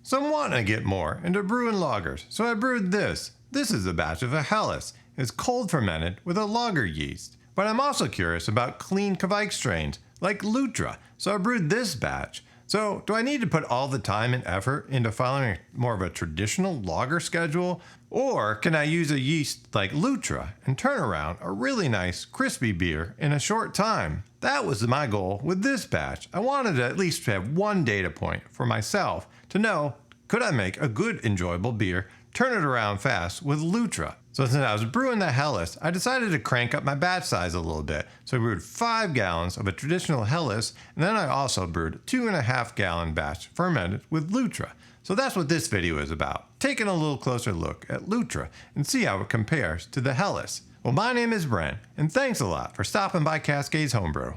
So I'm wanting to get more into brewing lagers, so I brewed this. This is a batch of a Helles. It's cold fermented with a lager yeast. But I'm also curious about clean Kveik strains, like Lutra, so I brewed this batch. So do I need to put all the time and effort into following more of a traditional lager schedule? Or can I use a yeast like Lutra and turn around a really nice crispy beer in a short time? That was my goal with this batch. I wanted to at least have one data point for myself to know, could I make a good enjoyable beer, turn it around fast with Lutra? So since I was brewing the Helles, I decided to crank up my batch size a little bit. So I brewed 5 gallons of a traditional Helles, and then I also brewed a 2.5 gallon batch fermented with Lutra. So that's what this video is about, taking a little closer look at Lutra and see how it compares to the Helles. Well, my name is Brent, and thanks a lot for stopping by Cascades Homebrew.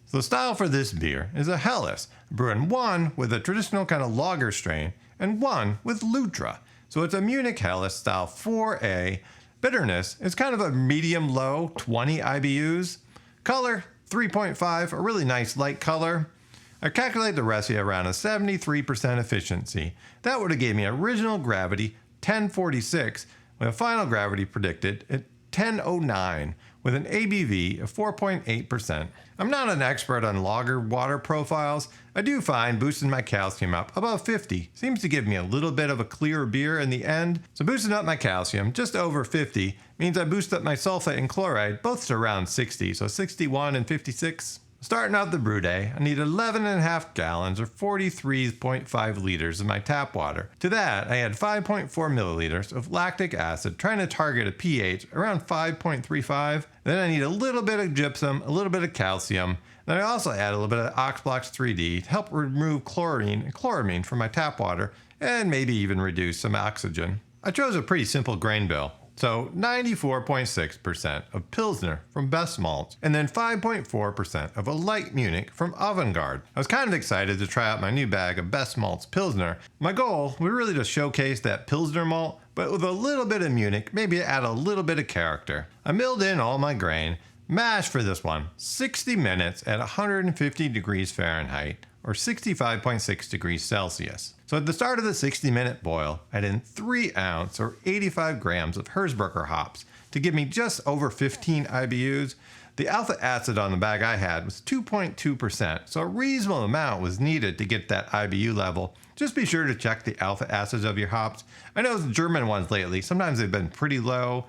So the style for this beer is a Helles, brewing one with a traditional kind of lager strain and one with Lutra. So it's a Munich Helles style 4A. Bitterness is kind of a medium-low, 20 IBUs. Color, 3.5, a really nice light color. I calculate the recipe around a 73% efficiency. That would have gave me original gravity 1046 with a final gravity predicted at 1009 with an ABV of 4.8%. I'm not an expert on lager water profiles. I do find boosting my calcium up above 50 seems to give me a little bit of a clearer beer in the end. So boosting up my calcium just over 50 means I boost up my sulfate and chloride both to around 60, so 61 and 56. Starting out the brew day, I need 11.5 gallons or 43.5 liters of my tap water. To that, I add 5.4 milliliters of lactic acid, trying to target a pH around 5.35. Then I need a little bit of gypsum, a little bit of calcium. Then I also add a little bit of Oxblox 3D to help remove chlorine and chloramine from my tap water, and maybe even reduce some oxygen. I chose a pretty simple grain bill. So 94.6% of Pilsner from Best Malts, and then 5.4% of a light Munich from Avantgarde. I was kind of excited to try out my new bag of Best Malts Pilsner. My goal was really to showcase that Pilsner malt, but with a little bit of Munich, maybe add a little bit of character. I milled in all my grain, mashed for this one, 60 minutes at 150 degrees Fahrenheit, or 65.6 degrees Celsius. So at the start of the 60-minute boil, I add in 3 ounce or 85 grams of Herzberger hops to give me just over 15 IBUs. The alpha acid on the bag I had was 2.2%, so a reasonable amount was needed to get that IBU level. Just be sure to check the alpha acids of your hops. I know the German ones lately, sometimes they've been pretty low.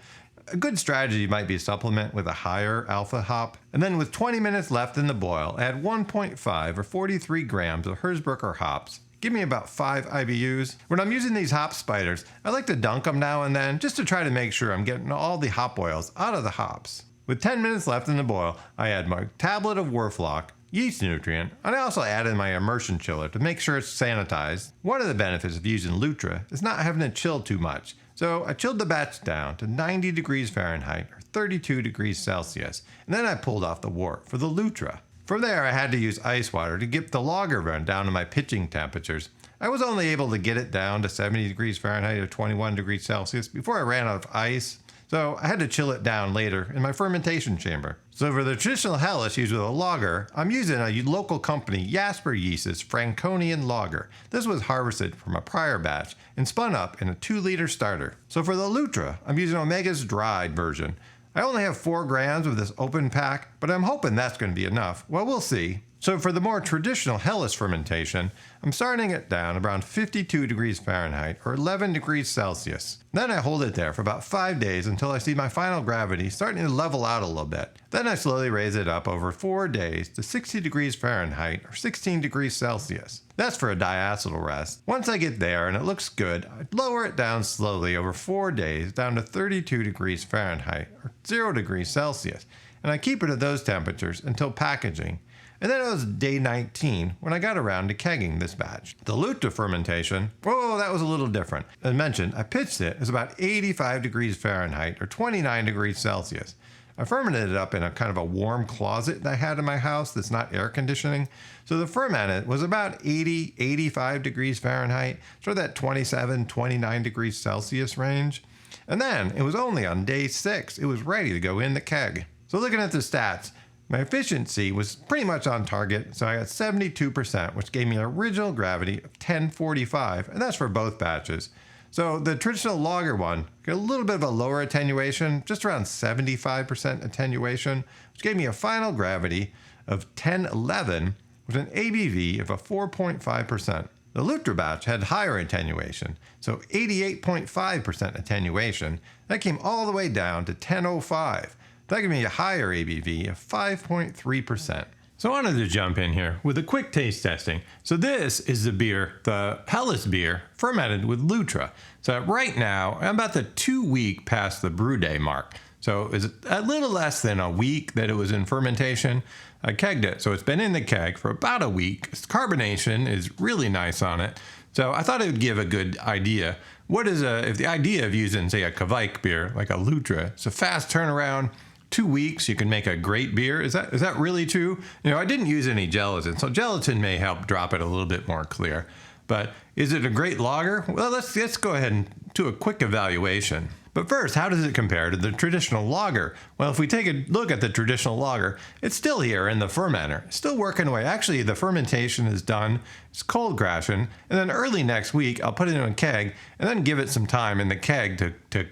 A good strategy might be a supplement with a higher alpha hop. And then with 20 minutes left in the boil, add 1.5 or 43 grams of Herzberger hops. Give me about 5 IBUs. When I'm using these hop spiders, I like to dunk them now and then just to try to make sure I'm getting all the hop oils out of the hops. With 10 minutes left in the boil, I add my tablet of Werflock, yeast nutrient, and I also add in my immersion chiller to make sure it's sanitized. One of the benefits of using Lutra is not having to chill too much. So I chilled the batch down to 90 degrees Fahrenheit or 32 degrees Celsius, and then I pulled off the wort for the Lutra. From there, I had to use ice water to get the lager run down to my pitching temperatures. I was only able to get it down to 70 degrees Fahrenheit or 21 degrees Celsius before I ran out of ice. So I had to chill it down later in my fermentation chamber. So for the traditional Helles used with a lager, I'm using a local company, Jasper Yeast's Franconian Lager. This was harvested from a prior batch and spun up in a 2-liter starter. So for the Lutra, I'm using Omega's dried version. I only have 4 grams of this open pack, but I'm hoping that's going to be enough. Well, we'll see. So for the more traditional Helles fermentation, I'm starting it down around 52 degrees Fahrenheit or 11 degrees Celsius. Then I hold it there for about 5 days until I see my final gravity starting to level out a little bit. Then I slowly raise it up over 4 days to 60 degrees Fahrenheit or 16 degrees Celsius. That's for a diacetyl rest. Once I get there and it looks good, I lower it down slowly over 4 days down to 32 degrees Fahrenheit or 0 degrees Celsius. And I keep it at those temperatures until packaging. And then it was day 19 when I got around to kegging this batch. The Lutra fermentation, that was a little different. As mentioned, I pitched it as about 85 degrees Fahrenheit or 29 degrees Celsius. I fermented it up in a kind of a warm closet that I had in my house that's not air conditioning. So the fermented was about 80, 85 degrees Fahrenheit, sort of that 27, 29 degrees Celsius range. And then it was only on day 6, it was ready to go in the keg. So looking at the stats, My efficiency was pretty much on target, so I got 72%, which gave me an original gravity of 1045, and that's for both batches. So the traditional lager one got a little bit of a lower attenuation, just around 75% attenuation, which gave me a final gravity of 1011 with an ABV of a 4.5%. The Lutra batch had higher attenuation, so 88.5% attenuation. That came all the way down to 1005. That gave me a higher ABV of 5.3%. So I wanted to jump in here with a quick taste testing. So this is the beer, the Helles beer, fermented with Lutra. So right now, I'm about the 2-week past the brew day mark. So it's a little less than a week that it was in fermentation. I kegged it, so it's been in the keg for about a week. Its carbonation is really nice on it. So I thought it would give a good idea. If the idea of using, say, a Kveik beer, like a Lutra, it's a fast turnaround, 2 weeks, you can make a great beer. Is that really true? I didn't use any gelatin, so gelatin may help drop it a little bit more clear. But is it a great lager? Well, let's go ahead and do a quick evaluation. But first, how does it compare to the traditional lager? Well, if we take a look at the traditional lager, it's still here in the fermenter, still working away. Actually, the fermentation is done. It's cold crashing, and then early next week, I'll put it in a keg and then give it some time in the keg to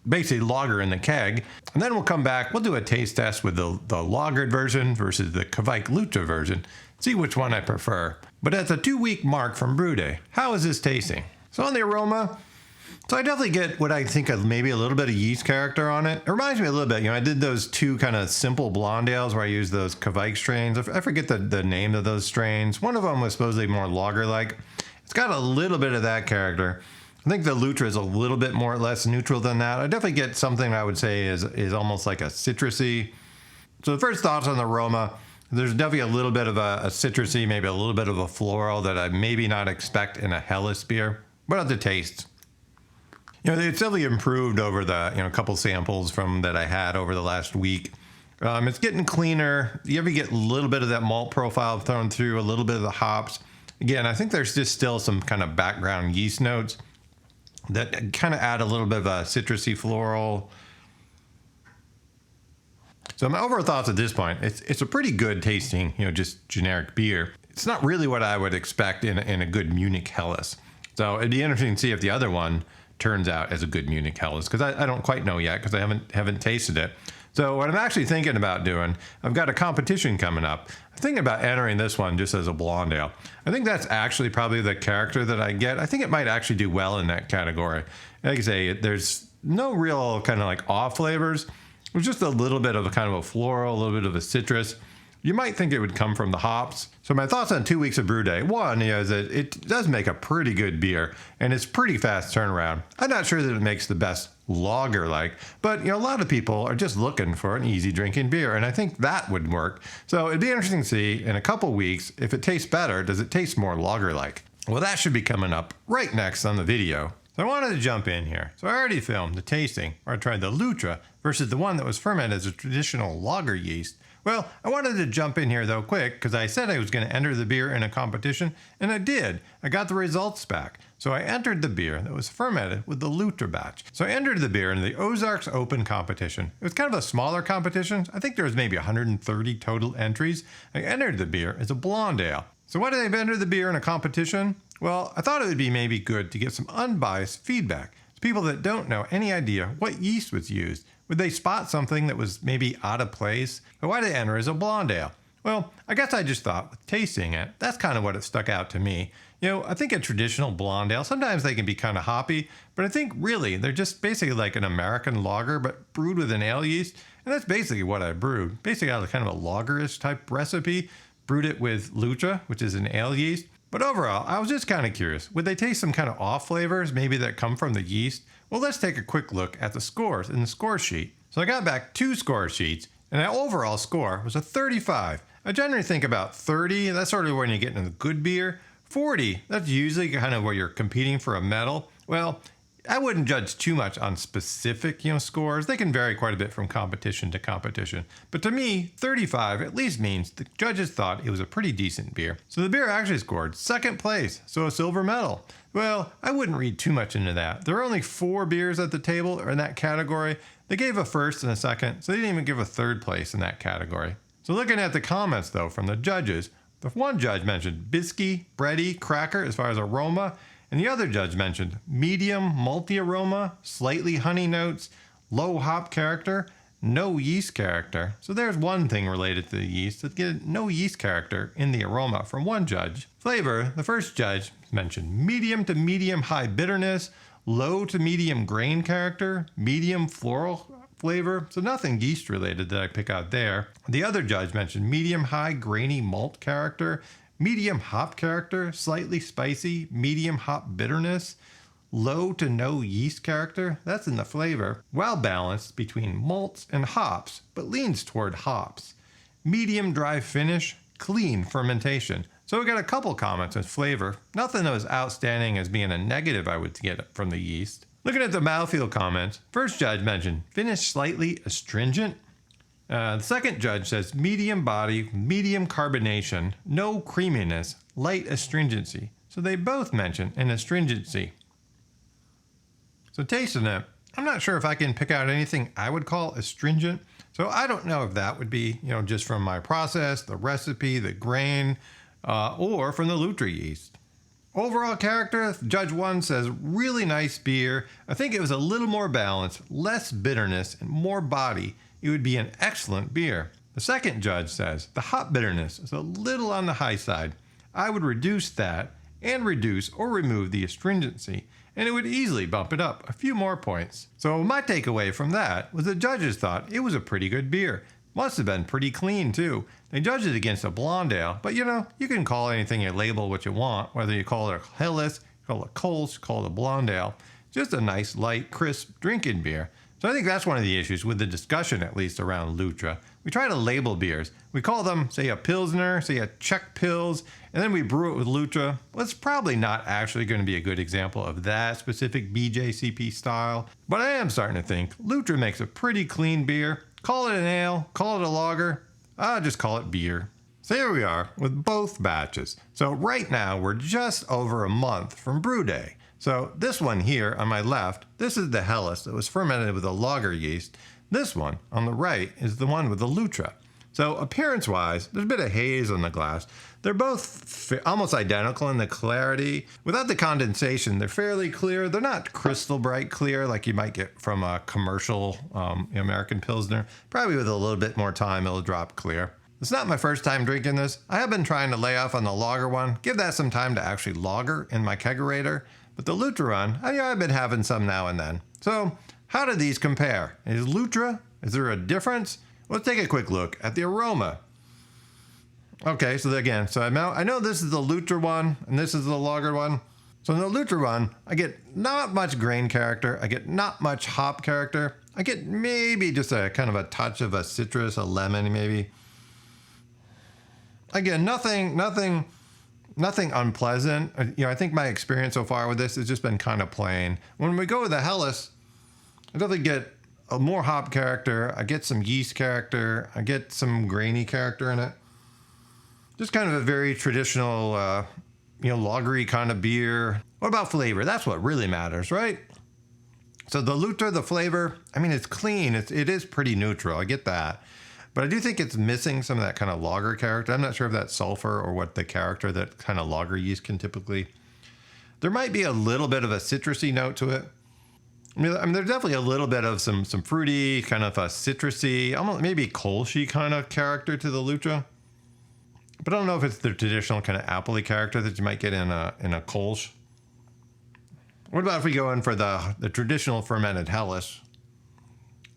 basically lager in the keg. And then we'll come back, we'll do a taste test with the lagered version versus the Kveik Lutra version, see which one I prefer. But at the 2-week mark from brew day, how is this tasting? So on the aroma, so I definitely get what I think of maybe a little bit of yeast character on it. It reminds me a little bit, I did those 2 kind of simple blonde ales where I used those Kveik strains. I forget the name of those strains. One of them was supposedly more lager-like. It's got a little bit of that character. I think the Lutra is a little bit more or less neutral than that. I definitely get something I would say is almost like a citrusy. So the first thoughts on the aroma, there's definitely a little bit of a citrusy, maybe a little bit of a floral that I maybe not expect in a Helles beer. What about the taste? It's definitely improved over the couple samples that I had over the last week. It's getting cleaner. You ever get a little bit of that malt profile thrown through, a little bit of the hops. Again, I think there's just still some kind of background yeast notes that kind of add a little bit of a citrusy floral. So my overall thoughts at this point, it's a pretty good tasting, just generic beer. It's not really what I would expect in a good Munich Helles. So it'd be interesting to see if the other one turns out as a good Munich Helles, because I don't quite know yet because I haven't tasted it. So what I'm actually thinking about doing, I've got a competition coming up. I'm thinking about entering this one just as a blonde ale. I think that's actually probably the character that I get. I think it might actually do well in that category. Like I say, there's no real kind of like off flavors. There's just a little bit of a kind of a floral, a little bit of a citrus. You might think it would come from the hops. So my thoughts on 2 weeks of brew day. One is that it does make a pretty good beer, and it's pretty fast turnaround. I'm not sure that it makes the best lager-like, but a lot of people are just looking for an easy drinking beer, and I think that would work. So it'd be interesting to see in a couple weeks if it tastes better. Does it taste more lager-like? Well, that should be coming up right next on the video. So I wanted to jump in here. So I already filmed the tasting where I tried the Lutra versus the one that was fermented as a traditional lager yeast. Well, I wanted to jump in here though quick because I said I was going to enter the beer in a competition, and I did. I got the results back. So I entered the beer that was fermented with the Lutra batch. So I entered the beer in the Ozarks Open competition. It was kind of a smaller competition. I think there was maybe 130 total entries. I entered the beer as a blonde ale. So why did I enter the beer in a competition? Well, I thought it would be maybe good to get some unbiased feedback. People that don't know any idea what yeast was used. Would they spot something that was maybe out of place? Or why did I enter as a blonde ale? Well, I guess I just thought with tasting it, that's kind of what it stuck out to me. I think a traditional blonde ale, sometimes they can be kind of hoppy, but I think really they're just basically like an American lager, but brewed with an ale yeast. And that's basically what I brewed. Basically, I had kind of a lagerish type recipe, brewed it with Lutra, which is an ale yeast. But overall, I was just kind of curious. Would they taste some kind of off flavors, maybe that come from the yeast? Well, let's take a quick look at the scores in the score sheet. So I got back 2 score sheets, and the overall score was a 35. I generally think about 30, that's sort of when you get into the good beer. 40, that's usually kind of where you're competing for a medal. Well, I wouldn't judge too much on specific, scores. They can vary quite a bit from competition to competition. But to me, 35 at least means the judges thought it was a pretty decent beer. So the beer actually scored 2nd place, so a silver medal. Well, I wouldn't read too much into that. There are only 4 beers at the table or in that category. They gave a 1st and a 2nd, so they didn't even give a 3rd place in that category. So looking at the comments though from the judges, the one judge mentioned biscuity, bready, cracker as far as aroma, and the other judge mentioned medium, malty aroma, slightly honey notes, low hop character, no yeast character. So there's one thing related to the yeast, that get no yeast character in the aroma from one judge. Flavor, the first judge mentioned medium to medium high bitterness, low to medium grain character, medium floral flavor, so nothing yeast related that I pick out there. The other judge mentioned medium high grainy malt character, medium hop character, slightly spicy, medium hop bitterness, low to no yeast character, that's in the flavor, well balanced between malts and hops, but leans toward hops. Medium dry finish, clean fermentation. So we got a couple comments on flavor, nothing that was outstanding as being a negative I would get from the yeast. Looking at the mouthfeel comments, first judge mentioned finish slightly astringent. The second judge says medium body, medium carbonation, no creaminess, light astringency. So they both mention an astringency. So tasting it, I'm not sure if I can pick out anything I would call astringent. So I don't know if that would be, just from my process, the recipe, the grain, or from the Lutra yeast. Overall character, Judge 1 says really nice beer. I think it was a little more balanced, less bitterness, and more body. It would be an excellent beer. The second judge says the hop bitterness is a little on the high side. I would reduce that and reduce or remove the astringency, and it would easily bump it up a few more points. So my takeaway from that was the judges thought it was a pretty good beer. Must have been pretty clean too. They judged it against a blonde ale, but you can call anything you label what you want, whether you call it a Helles, call it Kolsch, call it a blonde ale. Just a nice, light, crisp drinking beer. So I think that's one of the issues with the discussion, at least around Lutra. We try to label beers. We call them, say, a Pilsner, say a Czech Pils, and then we brew it with Lutra. Well, it's probably not actually going to be a good example of that specific BJCP style, but I am starting to think Lutra makes a pretty clean beer. Call it an ale, call it a lager, I'll just call it beer. So here we are with both batches. So right now we're just over a month from brew day. So this one here on my left, this is the Helles that was fermented with a lager yeast. This one on the right is the one with the Lutra. So appearance-wise, there's a bit of haze on the glass. They're both almost identical in the clarity. Without the condensation, they're fairly clear. They're not crystal bright clear like you might get from a commercial American Pilsner. Probably with a little bit more time, it'll drop clear. It's not my first time drinking this. I have been trying to lay off on the lager one, give that some time to actually lager in my kegerator. But the Lutra one, I've been having some now and then. So how do these compare? Is there a difference? Let's take a quick look at the aroma. Okay, so again, I know this is the Lutra one and this is the lager one. So in the Lutra one, I get not much grain character. I get not much hop character. I get maybe just a kind of a touch of a citrus, a lemon maybe. Again, nothing unpleasant. I think my experience so far with this has just been kind of plain. When we go with the Helles, I definitely get a more hop character. I get some yeast character. I get some grainy character in it. Just kind of a very traditional, lagery kind of beer. What about flavor? That's what really matters, right? So the Lutra, the flavor, it's clean. It is pretty neutral. I get that. But I do think it's missing some of that kind of lager character. I'm not sure if that's sulfur or what the character that kind of lager yeast can typically. There might be a little bit of a citrusy note to it. There's definitely a little bit of some fruity, kind of a citrusy, almost maybe Kolschy kind of character to the Lutra. But I don't know if it's the traditional kind of appley character that you might get in a Kolsch. What about if we go in for the traditional fermented Helles?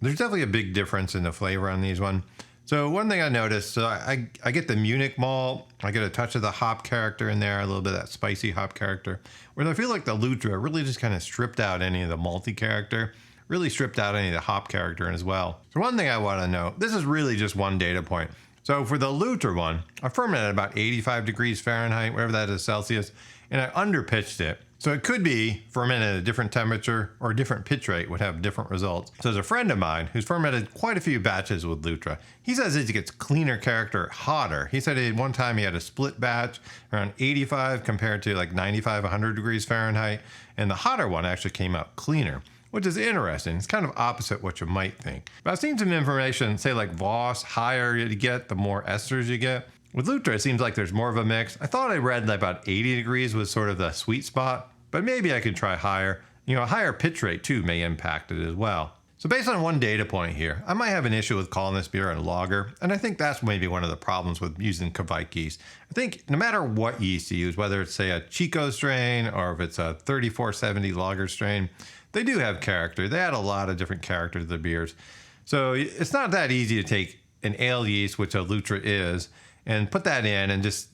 There's definitely a big difference in the flavor on these one. So one thing I noticed, I get the Munich malt, I get a touch of the hop character in there, a little bit of that spicy hop character. Where I feel like the Lutra really just kind of stripped out any of the malty character, really stripped out any of the hop character as well. So one thing I want to know, this is really just one data point. So for the Lutra one, I fermented at about 85 degrees Fahrenheit, whatever that is Celsius, and I underpitched it. So it could be fermented at a different temperature or a different pitch rate would have different results. So there's a friend of mine who's fermented quite a few batches with Lutra. He says it gets cleaner character hotter. He said one time he had a split batch around 85 compared to like 95, 100 degrees Fahrenheit. And the hotter one actually came out cleaner. which is interesting. It's kind of opposite what you might think. But I've seen some information, say like Voss, higher you get, the more esters you get. With Lutra, it seems like there's more of a mix. I thought I read that about 80 degrees was sort of the sweet spot, but maybe I could try higher. You know, a higher pitch rate too may impact it as well. So based on one data point here, I might have an issue with calling this beer a lager, and I think that's maybe one of the problems with using Kveik yeast. I think no matter what yeast you use, whether it's say a Chico strain or if it's a 3470 lager strain, they do have character. They add a lot of different character to the beers. So it's not that easy to take an ale yeast, which a Lutra is, and put that in and just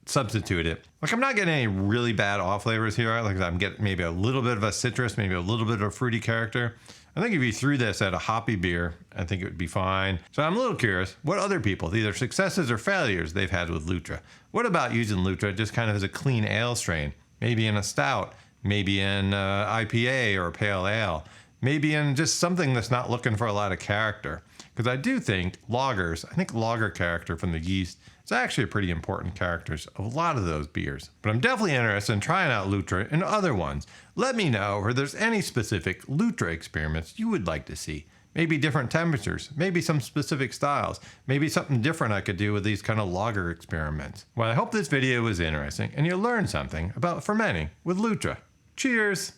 substitute it. Like I'm not getting any really bad off flavors here. Like I'm getting maybe a little bit of a citrus, maybe a little bit of a fruity character. I think if you threw this at a hoppy beer, I think it would be fine. So I'm a little curious what other people, either successes or failures they've had with Lutra. What about using Lutra just kind of as a clean ale strain? Maybe in a stout, maybe in IPA or a pale ale, maybe in just something that's not looking for a lot of character. Because I do think lagers, I think lager character from the yeast is actually a pretty important characters of a lot of those beers. But I'm definitely interested in trying out Lutra and other ones. Let me know if there's any specific Lutra experiments you would like to see. Maybe different temperatures, maybe some specific styles, maybe something different I could do with these kind of lager experiments. Well, I hope this video was interesting and you learned something about fermenting with Lutra. Cheers!